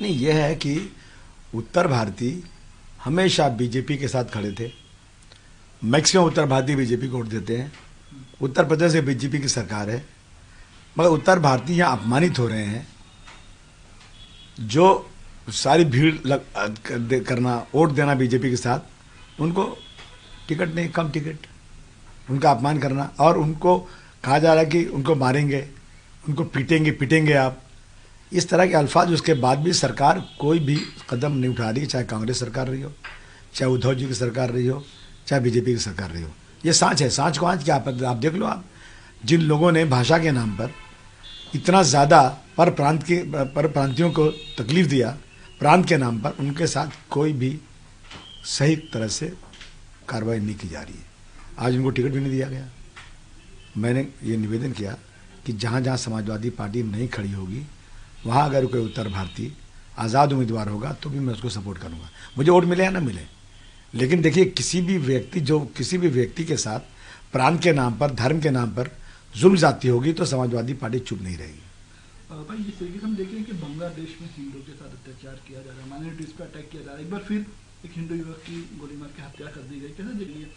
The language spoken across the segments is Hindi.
नहीं, यह है कि उत्तर भारतीय हमेशा बीजेपी के साथ खड़े थे। मैक्सिमम उत्तर भारतीय बीजेपी को वोट देते हैं। उत्तर प्रदेश में बीजेपी की सरकार है, मगर उत्तर भारतीय यहाँ अपमानित हो रहे हैं। जो सारी भीड़ करना, वोट देना बीजेपी के साथ, उनको टिकट नहीं, कम टिकट, उनका अपमान करना, और उनको कहा जा रहा है कि उनको मारेंगे, उनको पीटेंगे आप। इस तरह के अल्फाज उसके बाद भी सरकार कोई भी कदम नहीं उठा रही, चाहे कांग्रेस सरकार रही हो, चाहे उद्धव जी की सरकार रही हो, चाहे बीजेपी की सरकार रही हो। ये सांच है, सांच को आज क्या आप देख लो। आप जिन लोगों ने भाषा के नाम पर इतना ज़्यादा पर प्रांतियों को तकलीफ दिया, प्रांत के नाम पर, उनके साथ कोई भी सही तरह से कार्रवाई नहीं की जा रही है। आज उनको टिकट भी नहीं दिया गया। मैंने ये निवेदन किया कि जहाँ जहाँ समाजवादी पार्टी नहीं खड़ी होगी, वहाँ अगर कोई उत्तर भारतीय आज़ाद उम्मीदवार होगा तो भी मैं उसको सपोर्ट करूँगा, मुझे वोट मिले या ना मिले। लेकिन देखिए, किसी भी व्यक्ति के साथ प्रांत के नाम पर, धर्म के नाम पर जुल्म जाती होगी तो समाजवादी पार्टी चुप नहीं रहेगी। भाई, जिस तरीके से हम देखें कि बांग्लादेश में हिंदुओं के साथ अत्याचार किया जा रहा है, माइनॉरिटीज पर अटैक किया जा रहा है, एक बार फिर एक हिंदू युवक की गोली मार के हत्या कर दी गई, कैसे देखिए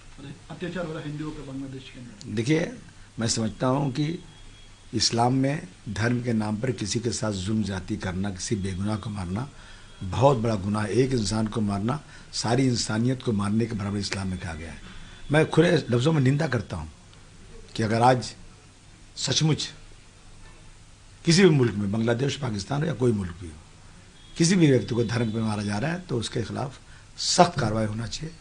अत्याचार हो रहा है हिंदुओं पर बांग्लादेश के अंदर? देखिए, मैं समझता हूँ कि इस्लाम में धर्म के नाम पर किसी के साथ जुल्म जाती करना, किसी बेगुनाह को मारना बहुत बड़ा गुनाह है। एक इंसान को मारना सारी इंसानियत को मारने के बराबर इस्लाम में कहा गया है। मैं खुले लफ्ज़ों में निंदा करता हूँ कि अगर आज सचमुच किसी भी मुल्क में, बांग्लादेश, पाकिस्तान हो या कोई मुल्क भी हो, किसी भी व्यक्ति को धर्म पे मारा जा रहा है तो उसके खिलाफ सख्त कार्रवाई होना चाहिए।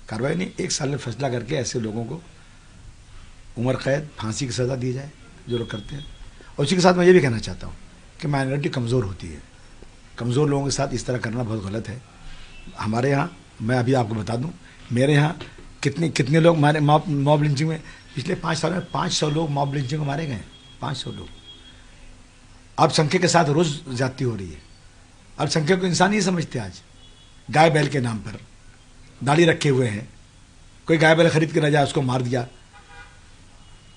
कार्रवाई नहीं, 1 साल में फैसला करके ऐसे लोगों को उम्र कैद, फांसी की सज़ा दी जाए जो लोग करते हैं। और उसी के साथ मैं ये भी कहना चाहता हूँ कि माइनॉरिटी कमज़ोर होती है, कमज़ोर लोगों के साथ इस तरह करना बहुत गलत है। हमारे यहाँ, मैं अभी आपको बता दूँ, मेरे यहाँ कितने लोग मारे मॉब लिंचिंग में, पिछले 5 साल में 500 लोग मॉब लिंचिंग में मारे गए। 500 लोग। अल्पसंख्यक के साथ रोज़ ज्यादती हो रही है। अल्पसंख्यक को इंसान ही समझते आज। गाय बैल के नाम पर दाढ़ी रखे हुए हैं, कोई गाय बैल खरीद के न जाए उसको मार दिया,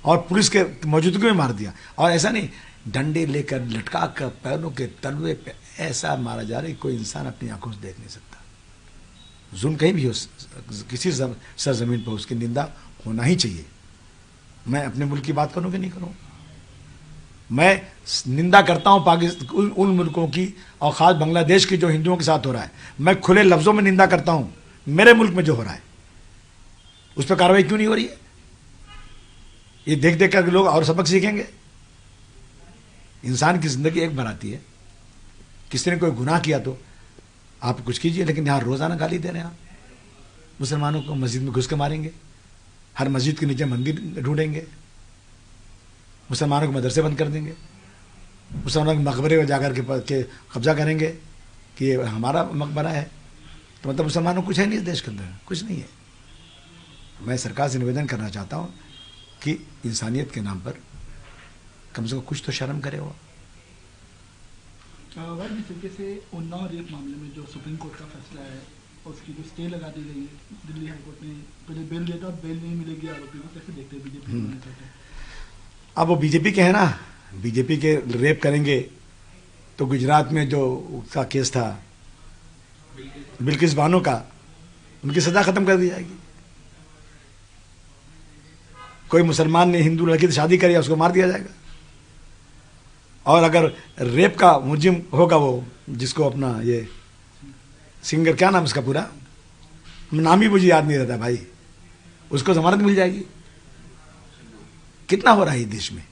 और पुलिस के मौजूदगी में मार दिया। और ऐसा नहीं, डंडे लेकर लटका कर पैरों के तलवे पे ऐसा मारा जा रहा है, कोई इंसान अपनी आंखों से देख नहीं सकता। जुल्म कहीं भी हो, किसी सरजमीन पर, उसकी निंदा होना ही चाहिए। मैं अपने मुल्क की बात करूं कि नहीं करूं, मैं निंदा करता हूं पाकिस्तान, उन मुल्कों की, और खास बांग्लादेश की जो हिंदुओं के साथ हो रहा है। मैं खुले लफ्जों में निंदा करता हूं मेरे मुल्क में जो हो रहा है, उस पर कार्रवाई क्यों नहीं हो रही है? ये देख देख कर लोग और सबक सीखेंगे। इंसान की जिंदगी एक बार आती है, किसी ने कोई गुनाह किया तो आप कुछ कीजिए, लेकिन यहाँ रोजाना गाली दे रहे हैं आप। मुसलमानों को मस्जिद में घुस के मारेंगे, हर मस्जिद के नीचे मंदिर ढूंढेंगे, मुसलमानों के मदरसे बंद कर देंगे, मुसलमानों के मकबरे में जाकर के कब्जा करेंगे कि ये हमारा मकबरा है। तो मतलब मुसलमानों को कुछ है नहीं इस देश के अंदर, कुछ नहीं है। मैं सरकार से निवेदन करना चाहता हूँ कि इंसानियत के नाम पर कम से कम कुछ तो शर्म करे वो। जिस तरीके से उन्नाव रेप मामले में जो सुप्रीम कोर्ट का फैसला है, उसकी जो स्टे लगा दी गई है दिल्ली हाईकोर्ट ने, पहले बेल देता, बेल नहीं मिलेगी आरोपी को, कैसे देखते हैं बीजेपी? अब वो बीजेपी के हैं ना, बीजेपी के रेप करेंगे तो गुजरात में जो उसका केस था बिल्किस बानो का, उनकी सजा खत्म कर दी जाएगी। कोई मुसलमान ने हिंदू लड़की से शादी करी, उसको मार दिया जाएगा। और अगर रेप का मुजिम होगा वो, जिसको अपना ये सिंगर, क्या नाम उसका पूरा, नाम ही मुझे याद नहीं रहता भाई, उसको जमानत मिल जाएगी। कितना हो रहा है देश में?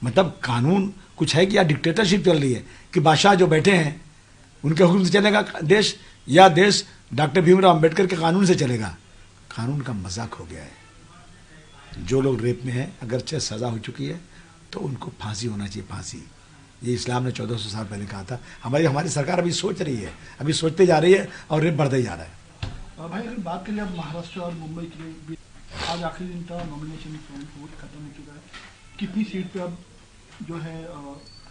मतलब कानून कुछ है कि या डिक्टेटरशिप चल रही है कि बादशाह जो बैठे हैं उनके हुक्म से चलेगा देश, या देश डॉक्टर भीमराव अंबेडकर के कानून से चलेगा? कानून का मजाक हो गया है। जो लोग रेप में हैं, अगर सजा हो चुकी है तो उनको फांसी होना चाहिए, फांसी। ये इस्लाम ने 1400 साल पहले कहा था। हमारी सरकार अभी सोच रही है, अभी सोचते जा रही है, और रेप बढ़ता ही जा रहा है। भाई, अगर बात करें अब महाराष्ट्र और मुंबई की, आज आखिरी दिन था, नॉमिनेशन वोट खत्म हो चुका है। कितनी सीट पे अब जो है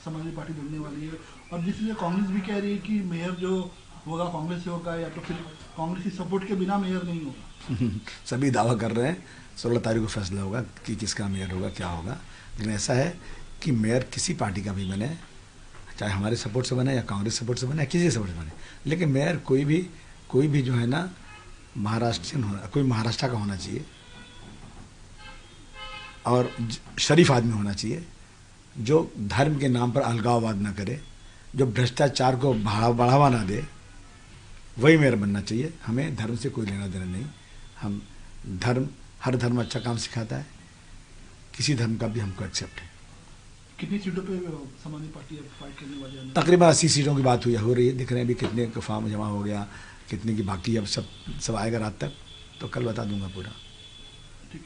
समाजवादी पार्टी बनने वाली है? और जिससे कांग्रेस भी कह रही है कि मेयर जो होगा कांग्रेस से होगा, या तो फिर कांग्रेस की सपोर्ट के बिना मेयर नहीं होगा। सभी दावा कर रहे हैं 16 तारीख को फैसला होगा कि किसका मेयर होगा, क्या होगा। लेकिन ऐसा है कि मेयर किसी पार्टी का भी बने, चाहे हमारे सपोर्ट से बने या कांग्रेस सपोर्ट से बने या किसी सपोर्ट से बने, लेकिन मेयर कोई भी जो है ना महाराष्ट्रियन होना, कोई महाराष्ट्र का होना चाहिए और शरीफ आदमी होना चाहिए, जो धर्म के नाम पर अलगाववाद ना करे, जो भ्रष्टाचार को बढ़ावा ना दे, वही मेयर बनना चाहिए। हमें धर्म से कोई लेना देना नहीं। हम हर धर्म अच्छा काम सिखाता है, किसी धर्म का भी हमको एक्सेप्ट है। कितनी सीटों पे समाजवादी पार्टी अब फाइट करने वाली है? तकरीबन 80 सीटों की बात हो रही है, दिख रहे हैं अभी कितने का फॉर्म जमा हो गया, कितने की बाकी, अब सब आएगा रात तक, तो कल बता दूंगा पूरा। ठीक।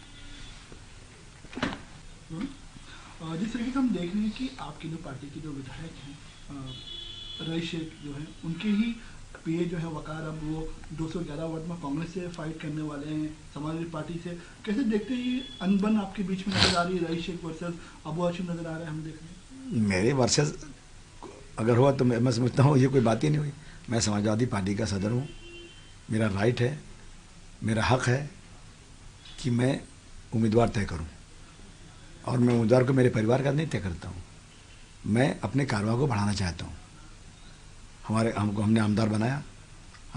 जिस तरीके से हम देख रहे हैं कि आपकी जो पार्टी के जो विधायक हैं रईस शेख जो है, उनके ही पीए जो है वकार अब वो 211 वार्ड में कांग्रेस से फाइट करने वाले हैं समाजवादी पार्टी से। कैसे देखते हैं ये अनबन आपके बीच में नजर आ रही है? रईस शेख वर्सेस अबू हाशिम नजर आ रहा है, हम देख रहे हैं। मेरे वर्सेस अगर हुआ तो मैं समझता हूँ ये कोई बात ही नहीं हुई। मैं समाजवादी पार्टी का सदर हूँ, मेरा राइट है, मेरा हक है कि मैं उम्मीदवार तय करूँ, और मैं उम्मीदवार को मेरे परिवार का नहीं तय करता हूँ। मैं अपने कारवा को बढ़ाना चाहता हूँ। हमने आमदार बनाया,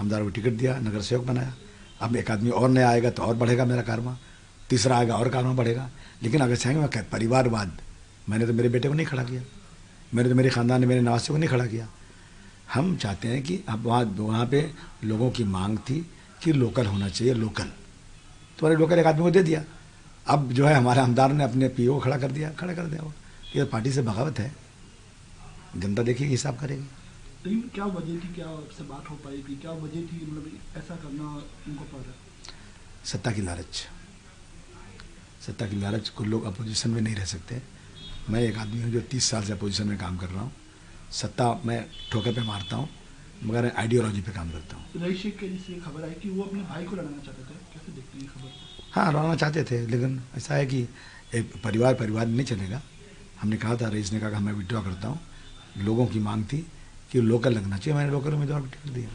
आमदार को टिकट दिया, नगर सेवक बनाया। अब एक आदमी और नया आएगा तो और बढ़ेगा मेरा कारवा, तीसरा आएगा और कारवा बढ़ेगा। लेकिन अगर चाहेंगे मैं परिवारवाद, मैंने तो मेरे बेटे को नहीं खड़ा किया, मैंने तो मेरे ख़ानदान ने मेरे नवासे को नहीं खड़ा किया। हम चाहते हैं कि अब वहाँ पे लोगों की मांग थी कि लोकल होना चाहिए, लोकल, तो मैंने लोकल एक आदमी को दे दिया। अब जो है हमारे आमदार ने अपने पीओ को खड़ा कर दिया वो। ये पार्टी से बगावत है, जनता देखिए हिसाब करेगी। लेकिन क्या वजह थी, क्या आपसे बात हो पाएगी, क्या वजह थी, मतलब ऐसा करना उनको पड़ रहा है? सत्ता की लालच को लोग अपोजिशन में नहीं रह सकते। मैं एक आदमी हूँ जो 30 साल से अपोजिशन में काम कर रहा हूँ। सत्ता मैं ठोकर पे मारता हूँ, मगर आइडियोलॉजी पे काम करता हूँ। रईस शेख के जिससे खबर आई कि वो अपने भाई को लड़ाना चाहते थे, कैसे देखते हैं खबर को? हाँ, लड़ाना चाहते थे, लेकिन ऐसा है कि एक परिवार नहीं चलेगा। हमने कहा था, रईस ने कहा कि मैं विड्रॉ करता हूँ। लोगों की मांग थी कि लोकल लगना चाहिए, मैंने लोकल उम्मीदवार को टिकट दिया।